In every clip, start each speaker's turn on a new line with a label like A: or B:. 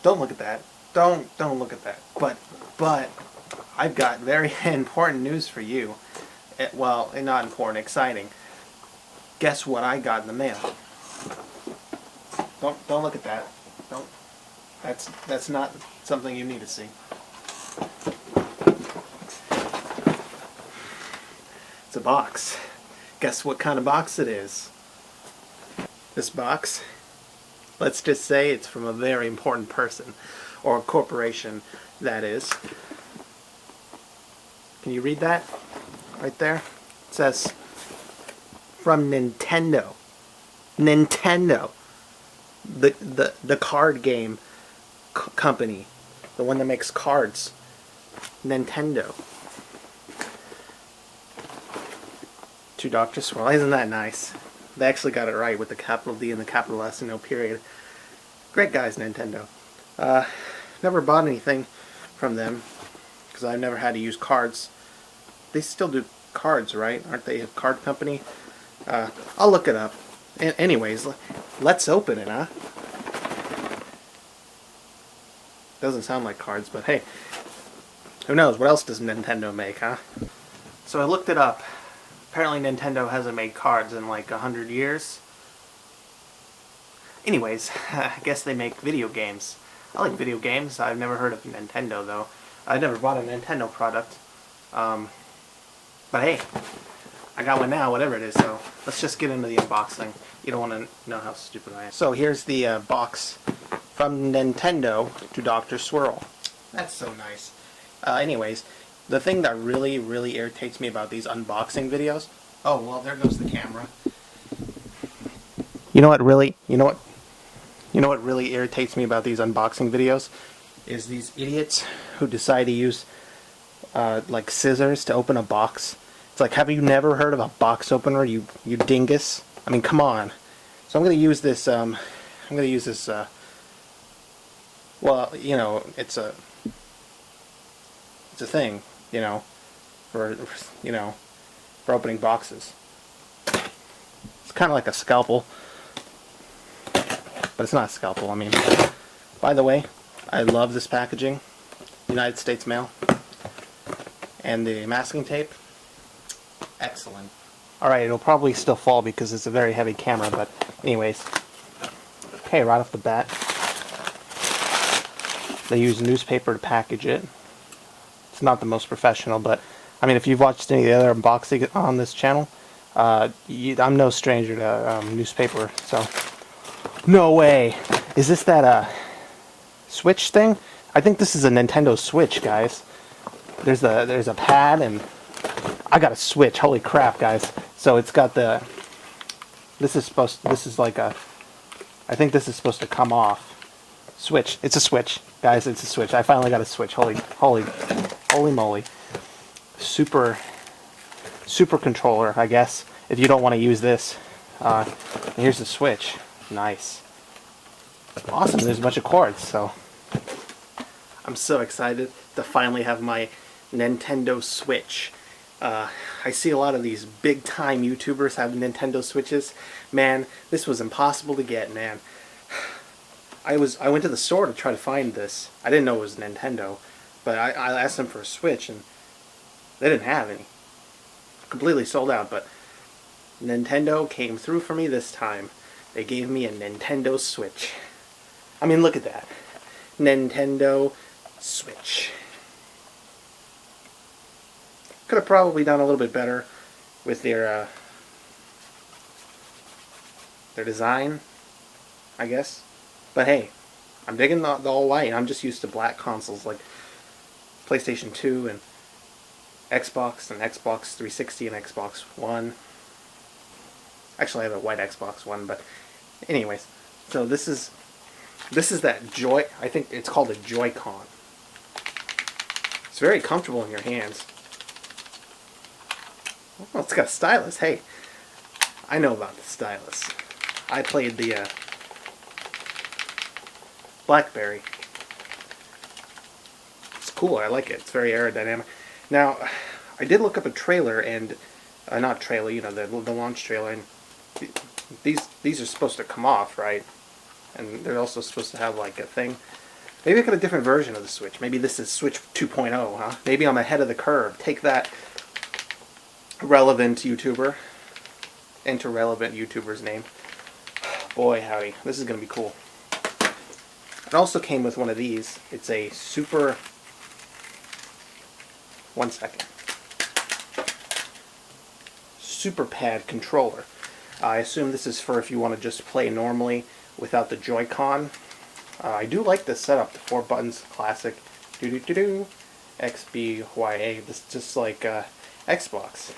A: Don't look at that. Don't look at that. But I've got very important news for you. Well, not important, exciting. Guess what I got in the mail? Don't look at that. Don't. That's not something you need to see. It's a box. Guess what kind of box it is? This box, let's just say it's from a very important person, or a corporation, that is. Can you read that? Right there? It says, from Nintendo. Nintendo. The card game company. The one that makes cards. Nintendo. To Dr. Swirl. Isn't that nice? They actually got it right with the capital D and the capital S and no period. Great guys, Nintendo. Never bought anything from them because I've never had to use cards. They still do cards, right? Aren't they a card company? I'll look it up. Anyways, let's open it, huh? Doesn't sound like cards, but hey, who knows? What else does Nintendo make, huh? So I looked it up. Apparently Nintendo hasn't made cards in like 100 years. Anyways, I guess they make video games. I like video games. I've never heard of Nintendo though. I've never bought a Nintendo product. But hey, I got one now, whatever it is, so let's just get into the unboxing. You don't want to know how stupid I am. So here's the box from Nintendo to Dr. Swirl. That's so nice. Anyways, the thing that really irritates me about these unboxing videos... Oh, well, there goes the camera. You know what really irritates me about these unboxing videos? Is these idiots who decide to use like scissors to open a box. It's like, have you never heard of a box opener, you dingus? I mean, come on. So I'm going to use this, well, you know, it's a thing, you know, for opening boxes. It's kind of like a scalpel, but it's not a scalpel. I mean, by the way, I love this packaging, United States mail, and the masking tape, excellent. Alright, it'll probably still fall because it's a very heavy camera, but anyways, okay, right off the bat, they use newspaper to package it. It's not the most professional, but I mean, if you've watched any of the other unboxing on this channel, I'm no stranger to newspaper, so... No way! Is this that Switch thing? I think this is a Nintendo Switch, guys. There's a pad, and I got a Switch. Holy crap, guys! So it's got the... This is like a... I think this is supposed to come off. Switch. It's a Switch, guys. It's a Switch. I finally got a Switch. Holy moly! Super controller, I guess. If you don't want to use this, here's the Switch. Nice. Awesome. There's a bunch of cords. So I'm so excited to finally have my Nintendo Switch. I see a lot of these big time YouTubers have Nintendo Switches. Man, this was impossible to get, man. I went to the store to try to find this. I didn't know it was Nintendo, but I asked them for a Switch and they didn't have any. Completely sold out, but Nintendo came through for me this time. They gave me a Nintendo Switch. I mean, look at that. Nintendo Switch. Could have probably done a little bit better with their design, I guess. But hey, I'm digging the all white. I'm just used to black consoles like PlayStation 2 and Xbox 360 and Xbox One. Actually, I have a white Xbox One, but anyways. So this is that Joy. I think it's called a Joy-Con. It's very comfortable in your hands. Oh, it's got a stylus. Hey, I know about the stylus. I played the BlackBerry. It's cool. I like it. It's very aerodynamic. Now, I did look up a trailer and not trailer, you know, the launch trailer, and these are supposed to come off, right? And they're also supposed to have like a thing Maybe I got a different version of the Switch. Maybe this is Switch 2.0, huh? Maybe I'm ahead of the curve. Take that, relevant YouTuber. Enter relevant YouTuber's name. Boy, howdy. This is going to be cool. It also came with one of these. It's a super... One second. Super pad controller. I assume this is for if you want to just play normally without the Joy-Con. I do like this setup. The 4 buttons, classic. Do-do-do-do. X, B, Y, A. This is just like Xbox.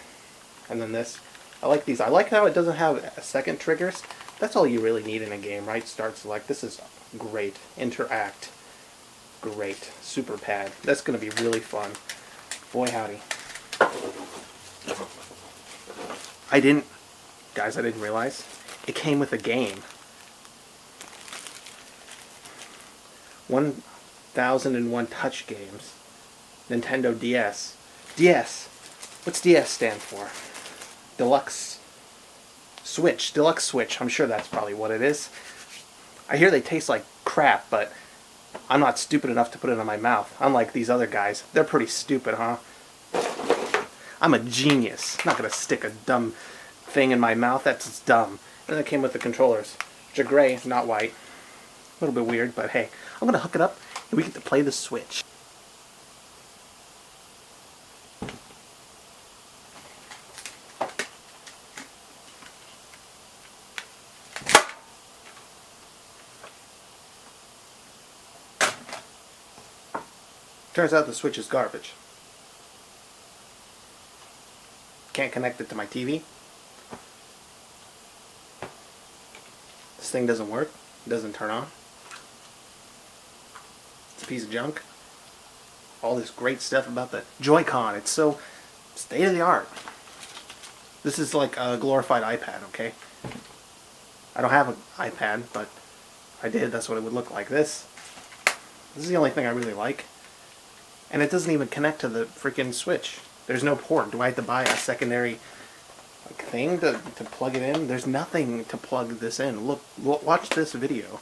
A: And then this. I like these. I like how it doesn't have second triggers. That's all you really need in a game, right? Start, select. This is great. Interact. Great. Super pad. That's going to be really fun. Boy, howdy. I didn't realize it came with a game. 1001 touch games. Nintendo DS. DS. What's DS stand for? Deluxe Switch. Deluxe Switch. I'm sure that's probably what it is. I hear they taste like crap, but I'm not stupid enough to put it in my mouth. Unlike these other guys. They're pretty stupid, huh? I'm a genius. I'm not going to stick a dumb thing in my mouth. That's dumb. And it came with the controllers, which are gray, not white. A little bit weird, but hey. I'm going to hook it up, and we get to play the Switch. Turns out the Switch is garbage. Can't connect it to my TV. This thing doesn't work. It doesn't turn on. It's a piece of junk. All this great stuff about the Joy-Con. It's so state of the art. This is like a glorified iPad, okay? I don't have an iPad, but if I did, that's what it would look like. This is the only thing I really like. And it doesn't even connect to the freaking Switch. There's no port. Do I have to buy a secondary thing to plug it in? There's nothing to plug this in. Look, watch this video.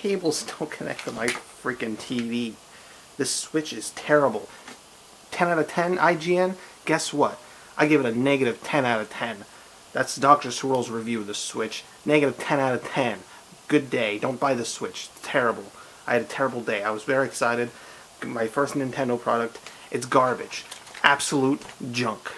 A: Cables don't connect to my freaking TV. This Switch is terrible. 10 out of 10 IGN? Guess what? I give it a negative 10 out of 10. That's Dr. Swirl's review of the Switch. Negative 10 out of 10. Good day. Don't buy the Switch. It's terrible. I had a terrible day. I was very excited. My first Nintendo product. It's garbage. Absolute junk.